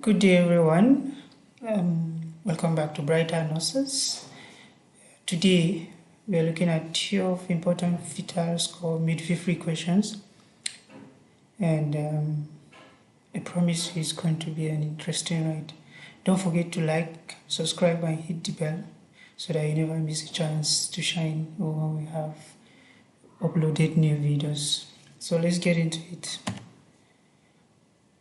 Good day, everyone. Welcome back to Bright Diagnosis. Today, we are looking at 12 important fetal score midwifery questions, and I promise it's going to be an interesting ride. Don't forget to like, subscribe, and hit the bell so that you never miss a chance to shine when we have uploaded new videos. So let's get into it.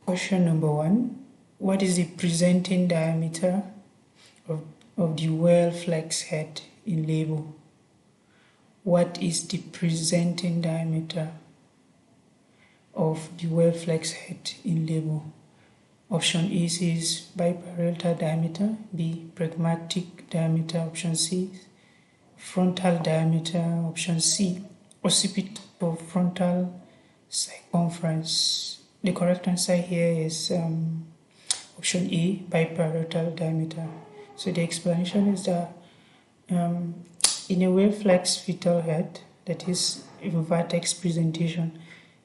Question number 1. What is the presenting diameter of the well-flexed head in labor? What is the presenting diameter of the well-flexed head in labor? Option A says biparietal diameter, B pragmatic diameter, option C frontal diameter, option C occiput of frontal circumference. The correct answer here is option A, biparietal diameter. So the explanation is that in a well-flexed fetal head, that is a vertex presentation,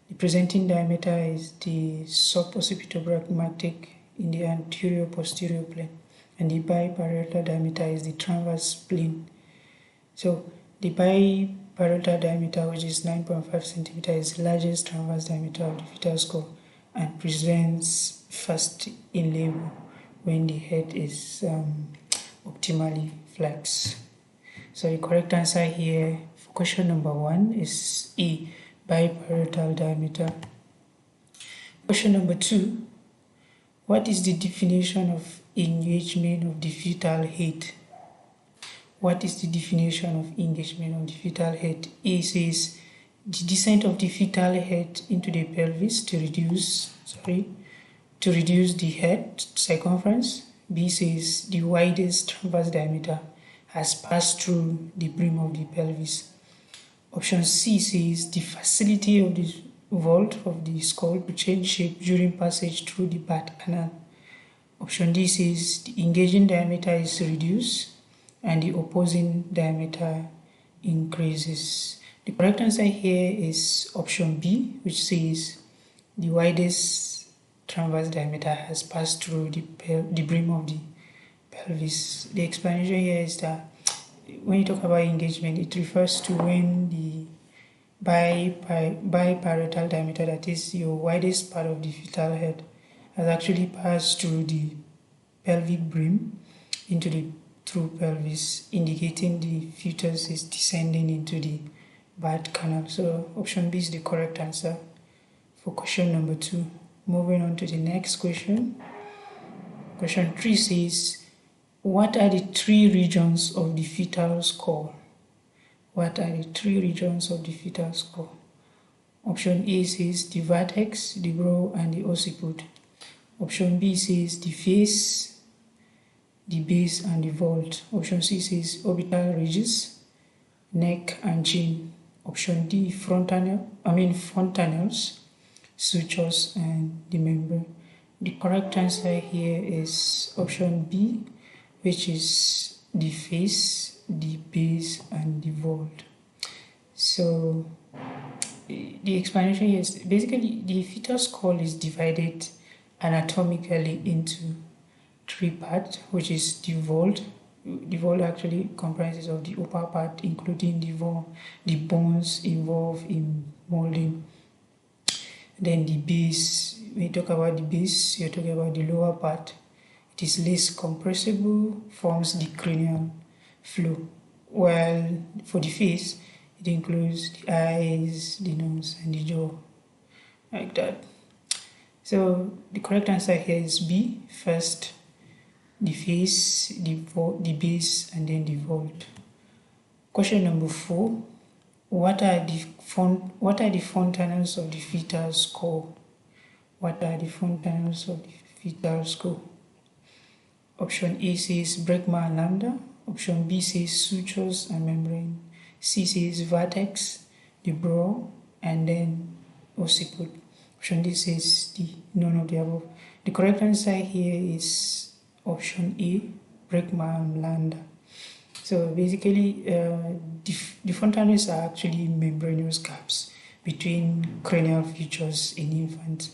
the presenting diameter is the suboccipitopragmatic in the anterior posterior plane, and the biparietal diameter is the transverse plane. So the biparietal diameter, which is 9.5 centimeter, is the largest transverse diameter of the fetal skull and presents first in labor when the head is optimally flexed. So the correct answer here for question number 1 is E, biparietal diameter. Question number 2. What is the definition of engagement of the fetal head? What is the definition of engagement of the fetal head? A says the descent of the fetal head into the pelvis to reduce the head circumference. B says the widest transverse diameter has passed through the brim of the pelvis. Option C says the facility of the vault of the skull to change shape during passage through the birth canal. Option D says the engaging diameter is reduced and the opposing diameter increases. The correct answer here is option B, which says the widest transverse diameter has passed through the brim of the pelvis. The explanation here is that when you talk about engagement, it refers to when the biparietal diameter, that is your widest part of the fetal head, has actually passed through the pelvic brim into the true pelvis, indicating the fetus is descending into the birth canal. So option B is the correct answer for question number 2. Moving on to the next question. Question 3 says, what are the 3 regions of the fetal skull? What are the 3 regions of the fetal skull? Option A says the vertex, the brow, and the occiput. Option B says the face, the base, and the vault. Option C says orbital ridges, neck, and chin. Option D, fontanelles, sutures, and the membrane. The correct answer here is option B, which is the face, the base, and the vault. So the explanation here is basically the fetal skull is divided anatomically into 3 parts, which is the vault. The vault actually comprises of the upper part, including the bones involved in molding. Then the base, when you talk about the base, you're talking about the lower part. It is less compressible, forms the cranial floor. While for the face, it includes the eyes, the nose, and the jaw, like that. So the correct answer here is B, first the face, the base, and then the vault. Question number 4. What are the fontanelles of the fetal skull? What are the fontanelles of the fetal skull? Option A says breccia and lambda. Option B says sutures and membrane. C says vertex, the brow, and then occiput. Option D says none of the above. The correct answer here is option A, breccia and lambda. So basically, the fontanelles are actually membranous gaps between cranial features in infants.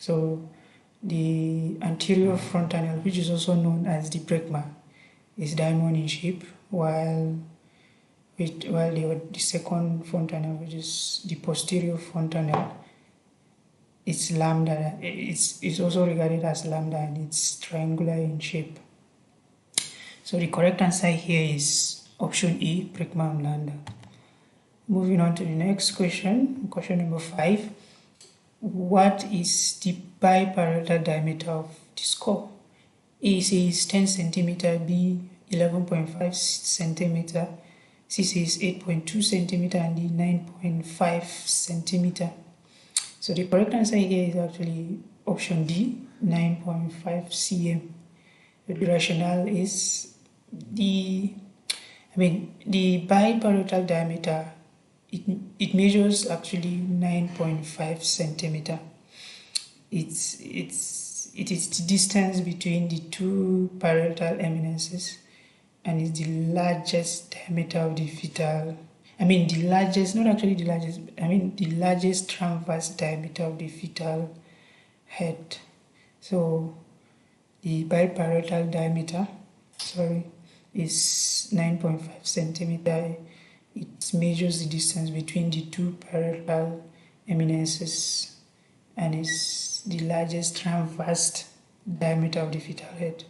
So The anterior fontanelle, which is also known as the brecma, is diamond in shape, while the second fontanelle, which is the posterior fontanelle, it's lambda. It's also regarded as lambda, and it's triangular in shape. So the correct answer here is option A, brecma and lambda. Moving on to the next question, question number 5. What is the biparietal diameter of the skull? A says 10 centimeter, B 11.5 centimeter, C says 8.2 centimeter, and D 9.5 centimeter. So the correct answer here is actually option D, 9.5 cm. The rationale is the biparietal diameter, it measures actually 9.5 centimeter. It is the distance between the two parietal eminences, and is the largest diameter of the fetal. The largest transverse diameter of the fetal head. So the biparietal diameter, is 9.5 centimeter. It measures the distance between the two parietal eminences and is the largest transverse diameter of the fetal head.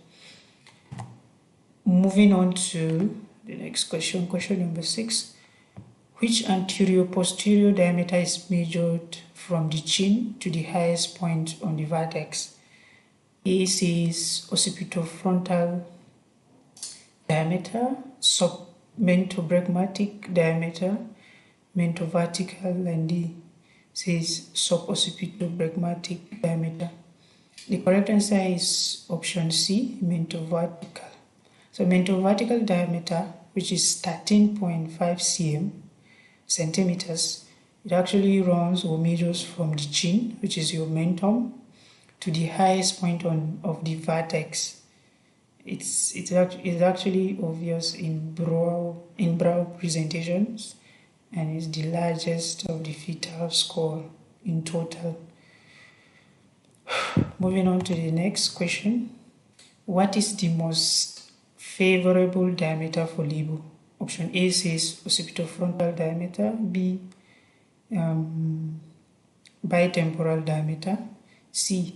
Moving on to the next question, question number 6. Which anterior-posterior diameter is measured from the chin to the highest point on the vertex? A says occipitofrontal diameter, submentobregmatic diameter, mentovertical, and D says suboccipitobregmatic diameter. The correct answer is option C, mentovertical. So mentovertical diameter, which is 13.5 centimeters, it actually runs or measures from the chin, which is your mentum, to the highest point of the vertex. It's actually obvious in brow presentations, and is the largest of the fetal skull in total. Moving on to the next question. What is the most favorable diameter for labor? Option A says occipitofrontal diameter, B bitemporal diameter, C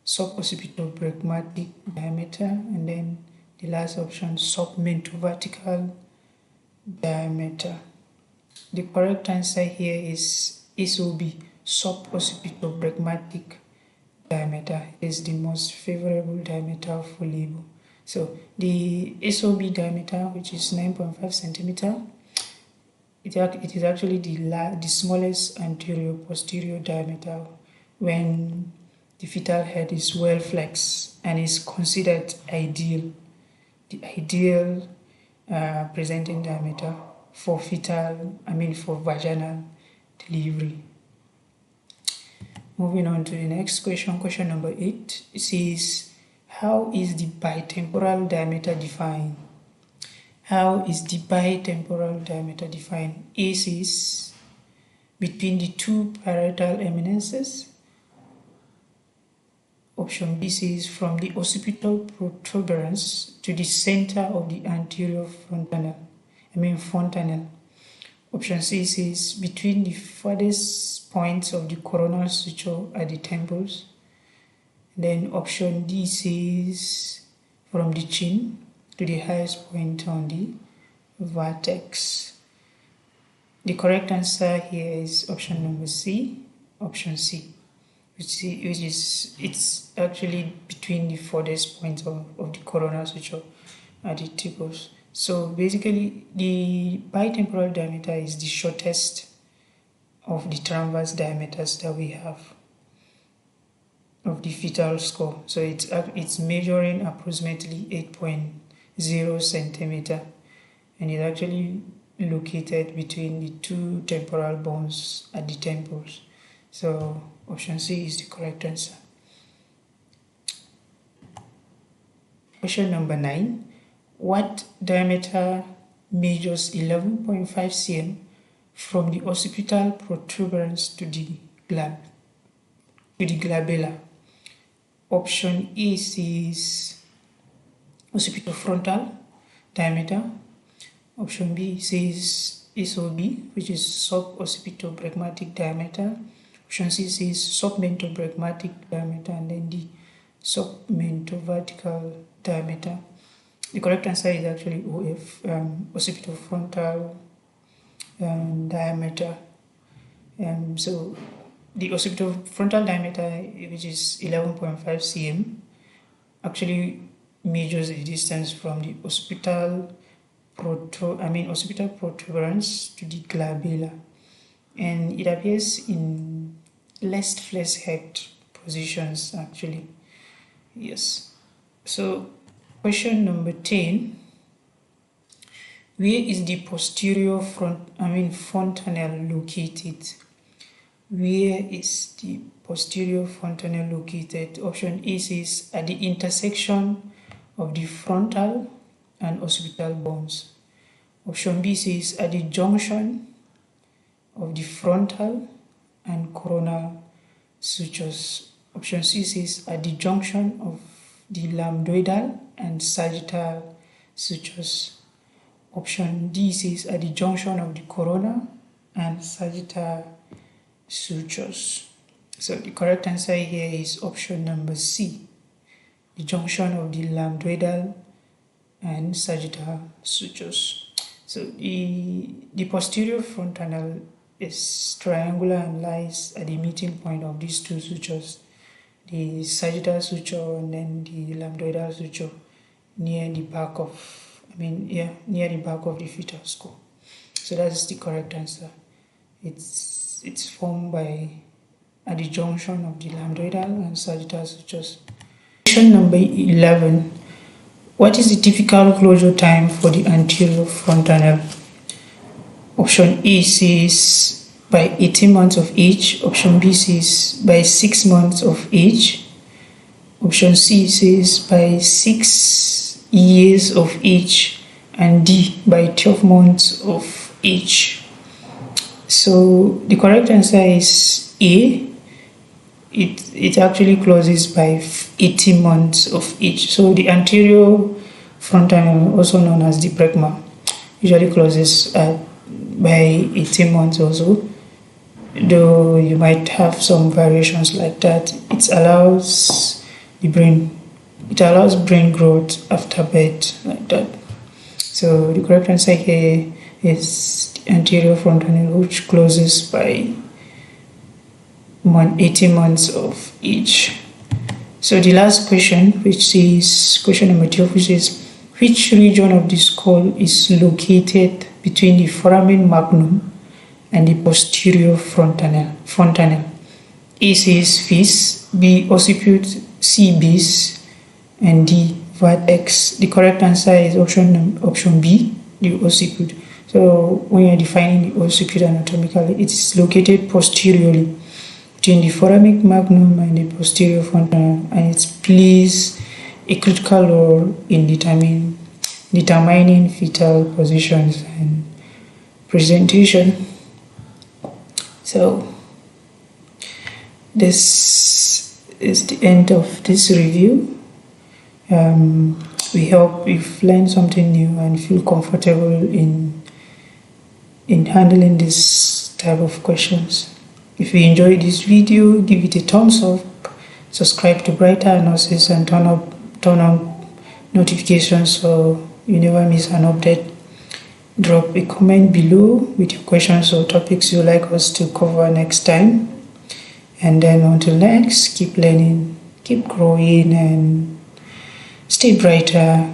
suboccipitobregmatic diameter, and then the last option, submentovertical diameter. The correct answer here is SOB, suboccipitobregmatic diameter, is the most favorable diameter for labor. So the SOB diameter, which is 9.5 centimeter, it is actually the smallest anterior-posterior diameter when the fetal head is well flexed and is considered ideal, the ideal presenting diameter for vaginal delivery. Moving on to the next question, question number 8. It says, how is the bitemporal diameter defined? How is the bitemporal diameter defined? A says between the two parietal eminences. Option B says from the occipital protuberance to the center of the anterior fontanelle. Option C says between the furthest points of the coronal suture at the temples. Then option D says from the chin to the highest point on the vertex. The correct answer here is option number C, option C, which is it's actually between the furthest points of the coronal suture at the temples. So basically, the bitemporal diameter is the shortest of the transverse diameters that we have of the fetal skull. So it's measuring approximately 8.0 centimeter, and it's actually located between the two temporal bones at the temples. So option C is the correct answer. Question number 9. What diameter measures 11.5 cm from the occipital protuberance to the glabella? Option A says occipitofrontal diameter. Option B says SOB, which is suboccipitobregmatic diameter. Option C says submentobregmatic diameter, and then D, submentovertical diameter. The correct answer is actually OF, occipitofrontal diameter. So the occipitofrontal diameter, which is 11.5 cm, actually measures the distance from the occipital protuberance to the glabella, and it appears in less flesh head positions actually. Yes. So question number 10. Where is the posterior fontanelle located? Where is the posterior fontanelle located? Option A says at the intersection of the frontal and occipital bones. Option B says at the junction of the frontal and coronal sutures. Option C says at the junction of the lambdoidal and sagittal sutures. Option D says at the junction of the coronal and sagittal sutures. So the correct answer here is option number C, the junction of the lambdoidal and sagittal sutures. So the posterior fontanelle is triangular and lies at the meeting point of these two sutures, the sagittal suture and then the lambdoidal suture, near the back of the fetal skull. So that's the correct answer. It's formed at the junction of the lambdoidal and sagittal sutures. Question number 11. What is the typical closure time for the anterior fontanelle? Option A says by 18 months of age. Option B says by 6 months of age. Option C says by 6 years of age, and D by 12 months of age. So the correct answer is A. It actually closes by 18 months of age. So the anterior fontanelle, also known as the bregma, usually closes by 18 months also, though you might have some variations like that. It allows brain growth after birth, like that. So the correct answer here is the anterior fontanelle, which closes by 18 months of age. So the last question, which is question number 12, which is which region of the skull is located between the foramen magnum and the posterior fontanelle? A says face, B occiput, C base, and D vertex. The correct answer is option B, the occiput. So when you're defining the occiput anatomically, it is located posteriorly between the foramen magnum and the posterior fontanelle, and it plays a critical role in determining fetal positions and presentation. So this is the end of this review. We hope you've learned something new and feel comfortable in handling this type of questions. If you enjoyed this video, give it a thumbs up, subscribe to Brighter Nurses, and turn on notifications so you never miss an update. Drop a comment below with your questions or topics you'd like us to cover next time. And then until next, keep learning, keep growing, and stay brighter.